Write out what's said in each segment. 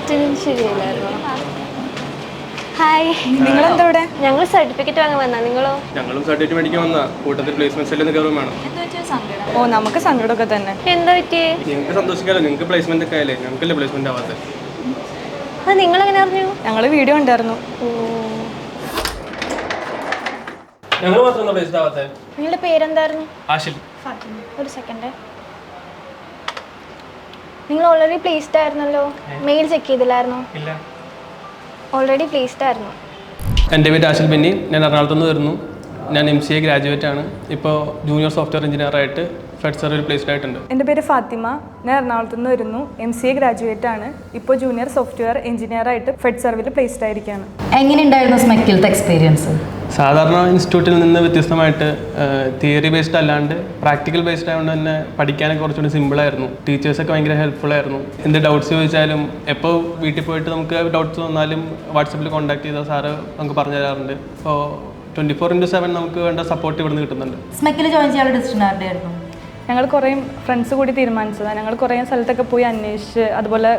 Attendance ശരിയല്ലായിരുന്നോ? Hi, നിങ്ങളെന്താ ഇവിടെ? ഞങ്ങൾ സർട്ടിഫിക്കറ്റ് വാങ്ങാൻ വന്നാ. നിങ്ങളോ? ഞങ്ങളും സർട്ടിഫിക്കറ്റ് മേടിക്കാൻ വന്ന കൂട്ടത്തിൽ പ്ലേസ്മെന്റ് സെല്ലിൽ നിന്ന് കയറും വേണം. ഓ, നമുക്ക് സങ്കടമൊക്കെ തന്നെ. എന്താ പറ്റിയേ? നിങ്ങൾക്ക് സന്തോഷിക്കാമല്ലോ, നിങ്ങൾക്ക് പ്ലേസ്മെന്റ് ഒക്കെ ആയാലേ, ഞങ്ങൾക്കല്ലേ പ്ലേസ്മെന്റ് ആവാത്തത്. അത് നിങ്ങളെങ്ങനെ അറിഞ്ഞു? ഞങ്ങൾ വീഡിയോ ഉണ്ടായിരുന്നു. ഞങ്ങൾ മാത്രം പ്ലേസ്ഡ് ആവാത്തത്. നിങ്ങളുടെ പേരെന്തായിരുന്നു? ആഷിൽ. ഒരു സെക്കൻഡ്. നിങ്ങൾ ഓൾറെഡി പ്ലേസ്ഡ് ആയിരുന്നല്ലോ. മെയിൽ ചെക്ക് ചെയ്തില്ലായിരുന്നോ? ഇല്ല. ഓൾറെഡി പ്ലേസ്ഡ് ആയിരുന്നു. എൻ്റെ പേര് ആഷിൽ ബെന്നി. ഞാൻ എറണാകുളത്ത് നിന്ന് വരുന്നു. ഞാൻ MCA ഗ്രാജുവേറ്റ് ആണ്. ഇപ്പോൾ ജൂനിയർ സോഫ്റ്റ്വെയർ എഞ്ചിനീയറായിട്ട് ഫെഡ് സർവീൽ പ്ലേസ്ഡ് ആയിട്ടുണ്ട്. എൻ്റെ പേര് ഫാത്തിമ. ഞാൻ എറണാകുളത്ത് നിന്ന് വരുന്നു. MCA ഗ്രാജുവേറ്റ് ആണ്. ഇപ്പോൾ ജൂനിയർ സോഫ്റ്റ്വെയർ എഞ്ചിനീയറായിട്ട് ഫെഡ് സർവീൽ പ്ലേസ്ഡ് ആയിരിക്കുകയാണ്. എങ്ങനെയുണ്ടായിരുന്നു സ്മെക്കിലത്തെ എക്സ്പീരിയൻസ്? സാധാരണ ഇൻസ്റ്റിറ്റ്യൂട്ടിൽ നിന്ന് വ്യത്യസ്തമായിട്ട് തിയറി ബേസ്ഡ് അല്ലാണ്ട് പ്രാക്ടിക്കൽ ബേസ്ഡ് ആയതുകൊണ്ട് തന്നെ പഠിക്കാനൊക്കെ കുറച്ചുകൂടി സിമ്പിളായിരുന്നു. ടീച്ചേഴ്സൊക്കെ ഭയങ്കര ഹെൽപ്ഫുൾ ആയിരുന്നു. എന്ത് ഡൗട്ട്സ് ചോദിച്ചാലും എപ്പോൾ വീട്ടിൽ പോയിട്ട് നമുക്ക് ഡൗട്ട്സ് വന്നാലും വാട്സപ്പിൽ കോൺടാക്ട് ചെയ്താൽ സാറ് നമുക്ക് പറഞ്ഞു തരാറുണ്ട്. അപ്പോൾ 24/7 നമുക്ക് വേണ്ട സപ്പോർട്ട് ഇവിടുന്ന് കിട്ടുന്നുണ്ട്. സ്മെക്കിൽ ജോയിൻ ചെയ്യാനുള്ള ഡിസിഷൻ ആരുടെ ആയിരുന്നു? ഞങ്ങൾ കുറേ ഫ്രണ്ട്സ് കൂടി തീരുമാനിച്ചതാണ്. ഞങ്ങൾ കുറേ സ്ഥലത്തൊക്കെ പോയി അന്വേഷിച്ച് അതുപോലെ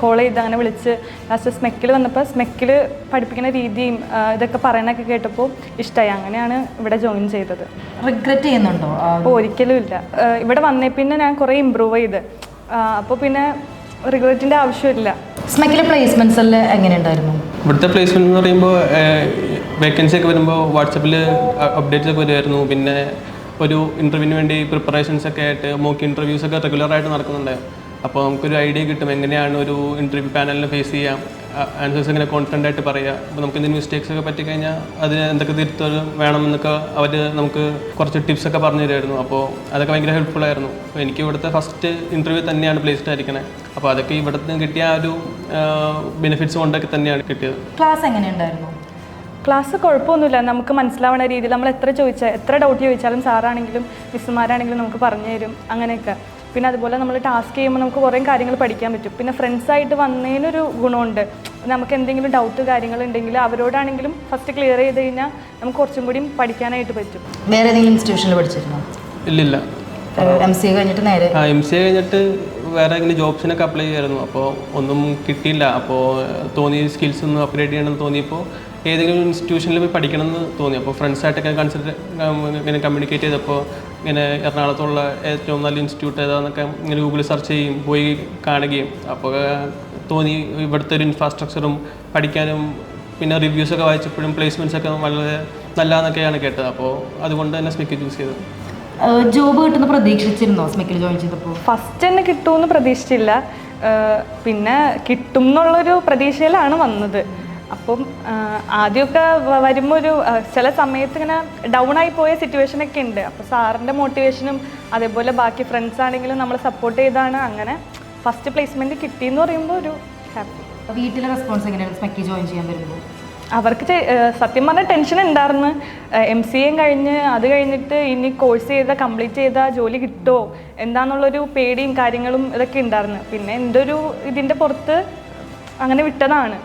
കോൾ ചെയ്ത് അങ്ങനെ വിളിച്ച് ലാസ്റ്റ് സ്മെക്കിൽ വന്നപ്പോൾ സ്മെക്കിൽ പഠിപ്പിക്കുന്ന രീതിയും ഇതൊക്കെ പറയണൊക്കെ കേട്ടപ്പോൾ ഇഷ്ടമായി. അങ്ങനെയാണ് ഇവിടെ ജോയിൻ ചെയ്തത്. റിഗ്രറ്റ് ചെയ്യുന്നുണ്ടോ? അപ്പോൾ ഒരിക്കലും ഇല്ല. ഇവിടെ വന്നേ പിന്നെ ഞാൻ കുറേ ഇമ്പ്രൂവ് ചെയ്ത്, അപ്പോൾ പിന്നെ റിഗ്രറ്റിൻ്റെ ആവശ്യമില്ല. സ്മെക്കിലെ പ്ലേസ്മെൻറ്റ്സ് എല്ലാം എങ്ങനെയുണ്ടായിരുന്നു? ഇവിടുത്തെ പ്ലേസ്മെൻറ്റ് എന്ന് പറയുമ്പോൾ വേക്കൻസി ഒക്കെ വരുമ്പോൾ വാട്സപ്പിൽ അപ്ഡേറ്റ്സ് ഒക്കെ വരുമായിരുന്നു. പിന്നെ ഒരു ഇൻ്റർവ്യൂവിന് വേണ്ടി പ്രിപ്പറേഷൻസ് ഒക്കെ ആയിട്ട് മോക്ക് ഇൻ്റർവ്യൂസ് ഒക്കെ റെഗുലറായിട്ട് നടക്കുന്നുണ്ടായിരുന്നു. അപ്പോൾ നമുക്കൊരു ഐഡിയ കിട്ടും എങ്ങനെയാണ് ഒരു ഇൻ്റർവ്യൂ പാനലിനെ ഫേസ് ചെയ്യാം, ആൻസേഴ്സ് എങ്ങനെ കോൺഫിഡൻ്റ് ആയിട്ട് പറയുക. അപ്പോൾ നമുക്ക് എന്തെങ്കിലും മിസ്റ്റേക്സ് ഒക്കെ പറ്റിക്കഴിഞ്ഞാൽ അതിന് എന്തൊക്കെ തിരുത്തൽ വേണമെന്നൊക്കെ അവർ നമുക്ക് കുറച്ച് ടിപ്സ് ഒക്കെ പറഞ്ഞു തരുമായിരുന്നു. അപ്പോൾ അതൊക്കെ ഭയങ്കര ഹെൽപ്ഫുൾ ആയിരുന്നു. അപ്പോൾ എനിക്ക് ഇവിടുത്തെ ഫസ്റ്റ് ഇൻ്റർവ്യൂ തന്നെയാണ് പ്ലേസ്ഡ് ആയിരിക്കണേ. അപ്പോൾ അതൊക്കെ ഇവിടെ നിന്ന് കിട്ടിയ ആ ഒരു ബെനിഫിറ്റ്സ് കൊണ്ടൊക്കെ തന്നെയാണ് കിട്ടിയത്. ക്ലാസ് എങ്ങനെയുണ്ടായിരുന്നു? ക്ലാസ് കുഴപ്പമൊന്നുമില്ല. നമുക്ക് മനസ്സിലാവുന്ന രീതിയിൽ നമ്മൾ എത്ര ഡൗട്ട് ചോദിച്ചാലും സാറാണെങ്കിലും മിസ്സുമാരാണെങ്കിലും നമുക്ക് പറഞ്ഞു തരും. അങ്ങനെയൊക്കെ. പിന്നെ അതുപോലെ നമ്മൾ ടാസ്ക് ചെയ്യുമ്പോൾ നമുക്ക് കുറേ കാര്യങ്ങൾ പഠിക്കാൻ പറ്റും. പിന്നെ ഫ്രണ്ട്സായിട്ട് വന്നതിനൊരു ഗുണമുണ്ട്. നമുക്ക് എന്തെങ്കിലും ഡൗട്ട് കാര്യങ്ങളുണ്ടെങ്കിൽ അവരോടാണെങ്കിലും ഫസ്റ്റ് ക്ലിയർ ചെയ്ത് കഴിഞ്ഞാൽ നമുക്ക് കുറച്ചും കൂടി പഠിക്കാനായിട്ട് പറ്റും. വേറെ ഏതെങ്കിലും ഇൻസ്റ്റിറ്റ്യൂഷനിൽ പഠിച്ചിരുന്നോ? ഇല്ല. MCA കഴിഞ്ഞിട്ട് നേരെ MCA കഴിഞ്ഞിട്ട് വേറെ എങ്ങനെ ജോബ്സിനൊക്കെ അപ്ലൈ ചെയ്യായിരുന്നു. അപ്പോൾ ഒന്നും കിട്ടിയില്ല. അപ്പോൾ തോന്നി സ്കിൽസ് ഒന്ന് അപ്ഗ്രേഡ് ചെയ്യണമെന്ന് തോന്നിയപ്പോൾ ഏതെങ്കിലും ഇൻസ്റ്റിറ്റ്യൂഷനിൽ പോയി പഠിക്കണമെന്ന് തോന്നി. അപ്പോൾ ഫ്രണ്ട്സായിട്ടൊക്കെ ഇങ്ങനെ കമ്മ്യൂണിക്കേറ്റ് ചെയ്തപ്പോൾ ഇങ്ങനെ എറണാകുളത്തുള്ള ഏറ്റവും നല്ല ഇൻസ്റ്റിറ്റ്യൂട്ട് ഏതാണെന്നൊക്കെ ഇങ്ങനെ ഗൂഗിളിൽ സെർച്ച് ചെയ്യും, പോയി കാണുകയും അപ്പോൾ തോന്നി ഇവിടുത്തെ ഒരു ഇൻഫ്രാസ്ട്രക്ചറും പഠിക്കാനും പിന്നെ റിവ്യൂസൊക്കെ വായിച്ചപ്പോഴും പ്ലേസ്മെൻറ്റ്സൊക്കെ വളരെ നല്ലതെന്നൊക്കെയാണ് കേട്ടത്. അപ്പോൾ അതുകൊണ്ട് തന്നെ സ്മെക്ക് ചൂസ് ചെയ്തത്. ജോബ് കിട്ടുന്ന പ്രതീക്ഷിച്ചിരുന്നോ സ്മെക്കിൽ ജോയിൻ ചെയ്തപ്പോൾ? ഫസ്റ്റ് തന്നെ കിട്ടുമെന്ന് പ്രതീക്ഷിച്ചില്ല. പിന്നെ കിട്ടും എന്നുള്ളൊരു പ്രതീക്ഷയിലാണ് വന്നത്. അപ്പം ആദ്യമൊക്കെ വരുമ്പോൾ ഒരു ചില സമയത്ത് ഇങ്ങനെ ഡൗൺ ആയി പോയ സിറ്റുവേഷനൊക്കെ ഉണ്ട്. അപ്പോൾ സാറിൻ്റെ മോട്ടിവേഷനും അതേപോലെ ബാക്കി ഫ്രണ്ട്സ് ആണെങ്കിലും നമ്മൾ സപ്പോർട്ട് ചെയ്താണ് അങ്ങനെ ഫസ്റ്റ് പ്ലേസ്മെൻറ്റ് കിട്ടിയെന്ന് പറയുമ്പോൾ ഒരു ഹാപ്പി. വീട്ടിലെ റെസ്പോൺസ് എങ്ങനെയാണ് സ്മെക്കിൽ ജോയിൻ ചെയ്യാൻ വരുമ്പോൾ? അവർക്ക് സത്യം പറഞ്ഞാൽ ടെൻഷൻ ഉണ്ടായിരുന്നു. MCA കഴിഞ്ഞ് അത് കഴിഞ്ഞിട്ട് ഇനി കോഴ്സ് കംപ്ലീറ്റ് ചെയ്താൽ ജോലി കിട്ടുമോ എന്താണെന്നുള്ളൊരു പേടിയും കാര്യങ്ങളും ഇതൊക്കെ ഉണ്ടായിരുന്നു. പിന്നെ എന്തൊരു ഇതിൻ്റെ പുറത്ത് അങ്ങനെ വിട്ടതാണ്.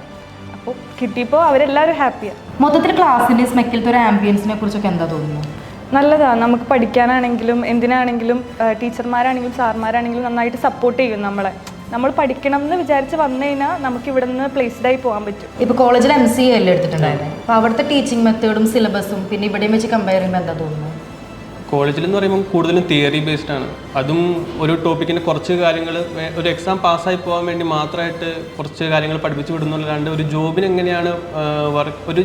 അപ്പോൾ കിട്ടിയപ്പോൾ അവരെല്ലാവരും ഹാപ്പിയാണ്. മൊത്തത്തിൽ ക്ലാസ്സിൻ്റെ സ്മെക്കിലത്തെ ഒരു ആംബിയൻസിനെ കുറിച്ചൊക്കെ എന്താ തോന്നുന്നു? നല്ലതാണ്. നമുക്ക് പഠിക്കാനാണെങ്കിലും എന്തിനാണെങ്കിലും ടീച്ചർമാരാണെങ്കിലും സാർമാരാണെങ്കിലും നന്നായിട്ട് സപ്പോർട്ട് ചെയ്യും നമ്മളെ. നമ്മൾ പഠിക്കണം എന്ന് വിചാരിച്ച് വന്നു കഴിഞ്ഞാൽ നമുക്ക് ഇവിടെ നിന്ന് പ്ലേസ്ഡ് ആയി പോകാൻ പറ്റും. ഇപ്പോൾ കോളേജിൽ MCA അല്ലേ എടുത്തിട്ടുണ്ടായിരുന്നത്. അപ്പോൾ അവിടുത്തെ ടീച്ചിങ് മെത്തേഡും സിലബസും പിന്നെ ഇവിടെയും വെച്ച് കമ്പയർ ചെയ്യുമ്പോൾ എന്താ തോന്നുന്നു? കോളേജിലെന്ന് പറയുമ്പോൾ കൂടുതലും തിയറി ബേസ്ഡ് ആണ്. അതും ഒരു ടോപ്പിക്കിൻ്റെ കുറച്ച് കാര്യങ്ങൾ ഒരു എക്സാം പാസ്സായി പോകാൻ വേണ്ടി മാത്രമായിട്ട് കുറച്ച് കാര്യങ്ങൾ പഠിപ്പിച്ചു വിടുന്നല്ലാണ്ട് ഒരു ജോബിന് എങ്ങനെയാണ് ഒരു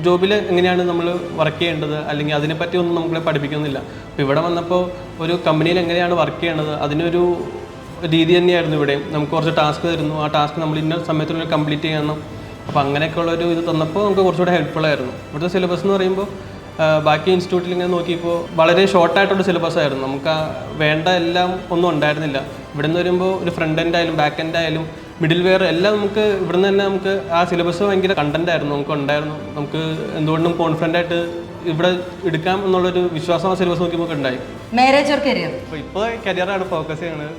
ജോബിൽ എങ്ങനെയാണ് നമ്മൾ വർക്ക് ചെയ്യേണ്ടത് അല്ലെങ്കിൽ അതിനെപ്പറ്റി ഒന്നും നമ്മളെ പഠിപ്പിക്കുന്നില്ല. അപ്പോൾ ഇവിടെ വന്നപ്പോൾ ഒരു കമ്പനിയിൽ എങ്ങനെയാണ് വർക്ക് ചെയ്യേണ്ടത് അതിനൊരു രീതി തന്നെയായിരുന്നു. ഇവിടെ നമുക്ക് കുറച്ച് ടാസ്ക് തരുന്നു. ആ ടാസ്ക് നമ്മൾ ഇന്ന സമയത്തിനുള്ളിൽ കംപ്ലീറ്റ് ചെയ്യണം. അപ്പോൾ അങ്ങനെയൊക്കെയുള്ളൊരു ഇത് തന്നപ്പോൾ നമുക്ക് കുറച്ചുകൂടെ ഹെൽപ്ഫുൾ ആയിരുന്നു. ഇവിടുത്തെ സിലബസ് എന്ന് പറയുമ്പോൾ ബാക്കി ഇൻസ്റ്റിറ്റ്യൂട്ടിൽ ഇങ്ങനെ നോക്കിയപ്പോൾ വളരെ ഷോർട്ടായിട്ടുള്ള സിലബസ് ആയിരുന്നു. നമുക്ക് വേണ്ട എല്ലാം ഒന്നും ഉണ്ടായിരുന്നില്ല. ഇവിടെ നിന്ന് വരുമ്പോൾ ഒരു ഫ്രണ്ട് എൻഡ് ആയാലും ബാക്ക് എൻഡ് ആയാലും മിഡിൽ വെയർ എല്ലാം നമുക്ക് ഇവിടെ നിന്ന് തന്നെ നമുക്ക് ആ സിലബസ് ഭയങ്കര കണ്ടന്റ് ആയിരുന്നു നമുക്ക് ഉണ്ടായിരുന്നു. നമുക്ക് എന്തുകൊണ്ടും കോൺഫിഡൻ്റ് ആയിട്ട് ഇവിടെ എടുക്കാം എന്നുള്ളൊരു വിശ്വാസം ആ സിലബസ് നോക്കി നമുക്ക് ഉണ്ടായി. Marriage or career? ഇപ്പോൾ കരിയറാണ് ഫോക്കസ് ചെയ്യുന്നത്.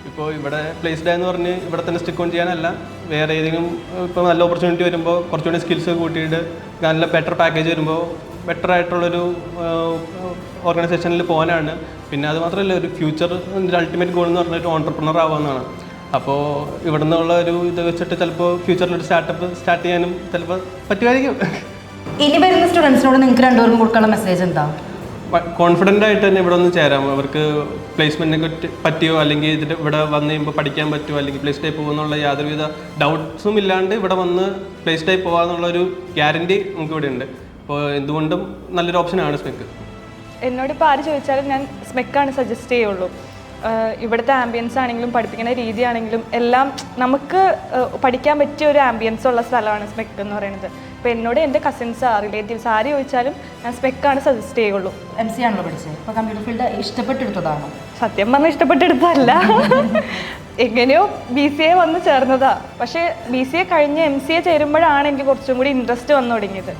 ഇപ്പോൾ ഇവിടെ പ്ലേസ്ഡ് ആയെന്ന് പറഞ്ഞ് ഇവിടെ തന്നെ സ്റ്റിക്ക് ഓൺ ചെയ്യാനല്ല, വേറെ ഏതെങ്കിലും ഇപ്പോൾ നല്ല ഓപ്പർച്യൂണിറ്റി വരുമ്പോൾ കുറച്ചുകൂടി സ്കിൽസ് കൂട്ടിയിട്ട് നല്ല ബെറ്റർ പാക്കേജ് വരുമ്പോൾ ബെറ്റർ ആയിട്ടുള്ളൊരു ഓർഗനൈസേഷനിൽ പോകാനാണ്. പിന്നെ അത് മാത്രമല്ല ഒരു ഫ്യൂച്ചർ അൾട്ടിമേറ്റ് ഗോൾ എന്ന് പറഞ്ഞിട്ട് ഓൺടർപ്രണർ ആവാമെന്നാണ്. അപ്പോൾ ഇവിടെ നിന്നുള്ള ഒരു ഇത് വെച്ചിട്ട് ചിലപ്പോൾ ഫ്യൂച്ചറിൽ ഒരു സ്റ്റാർട്ടപ്പ് സ്റ്റാർട്ട് ചെയ്യാനും ചിലപ്പോൾ പറ്റുമായിരിക്കും. ഇനി വരുന്ന സ്റ്റുഡൻസിനോട് നിങ്ങൾക്ക് രണ്ടുപേർക്കും കൊടുക്കാനുള്ള മെസ്സേജ് എന്താ? കോൺഫിഡൻ്റ് ആയിട്ട് തന്നെ ഇവിടെ ഒന്ന് ചേരാം. അവർക്ക് പ്ലേസ്മെൻറ്റിനെ പറ്റിയോ അല്ലെങ്കിൽ ഇതിൻ്റെ ഇവിടെ വന്ന് കഴിയുമ്പോൾ പഠിക്കാൻ പറ്റുമോ അല്ലെങ്കിൽ പ്ലേസ്ഡ് ആയി പോകുമെന്നുള്ള യാതൊരുവിധ ഡൗട്ട്സും ഇല്ലാണ്ട് ഇവിടെ വന്ന് പ്ലേസ്ഡ് ആയി പോകാമെന്നുള്ളൊരു ഗ്യാരണ്ടി നമുക്ക് ഇവിടെ ഉണ്ട്. അപ്പോൾ എന്തുകൊണ്ടും നല്ലൊരു ഓപ്ഷനാണ് സ്മെക്ക്. എന്നോടിപ്പോൾ ആര് ചോദിച്ചാലും ഞാൻ സ്മെക്കാണ് സജസ്റ്റ് ചെയ്യുള്ളൂ. ഇവിടുത്തെ ആംബിയൻസ് ആണെങ്കിലും പഠിപ്പിക്കുന്ന രീതിയാണെങ്കിലും എല്ലാം നമുക്ക് പഠിക്കാൻ പറ്റിയ ഒരു ആംബിയൻസ് ഉള്ള സ്ഥലമാണ് സ്മെക്ക് എന്ന് പറയുന്നത്. അപ്പോൾ എന്നോട് എൻ്റെ കസിൻസ് റിലേറ്റീവ്സ് ആര് ചോദിച്ചാലും ഞാൻ സ്മെക്കാണ് സജസ്റ്റ് ചെയ്യുള്ളൂ. MC ആണല്ലോ പഠിച്ചത്, അപ്പോൾ കമ്പ്യൂട്ടർ ഫീൽഡ് ഇഷ്ടപ്പെട്ടെടുത്തതാണോ? സത്യം പറഞ്ഞാൽ ഇഷ്ടപ്പെട്ടെടുത്തല്ല, എങ്ങനെയോ BCA വന്ന് ചേർന്നതാ. പക്ഷേ BCA കഴിഞ്ഞ് MCA ചേരുമ്പോഴാണ് എനിക്ക് കുറച്ചും കൂടി ഇൻട്രസ്റ്റ് വന്നു തുടങ്ങിയത്.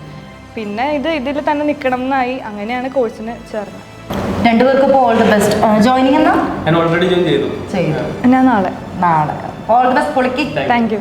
പിന്നെ ഇതിൽ തന്നെ നിൽക്കണം എന്നായി, അങ്ങനെയാണ് കോഴ്സിന് ചേർന്നത്. രണ്ടുപേർക്കും ഇപ്പോൾ ഓൾ ദി ബെസ്റ്റ്. ജോയിനിങ് എന്നാ? ഞാൻ ഓൾറെഡി ജോയിൻ ചെയ്തു. ചെയ്തു. ഞാൻ നാളെ. All the best. പൊളിക്ക്. Thank U.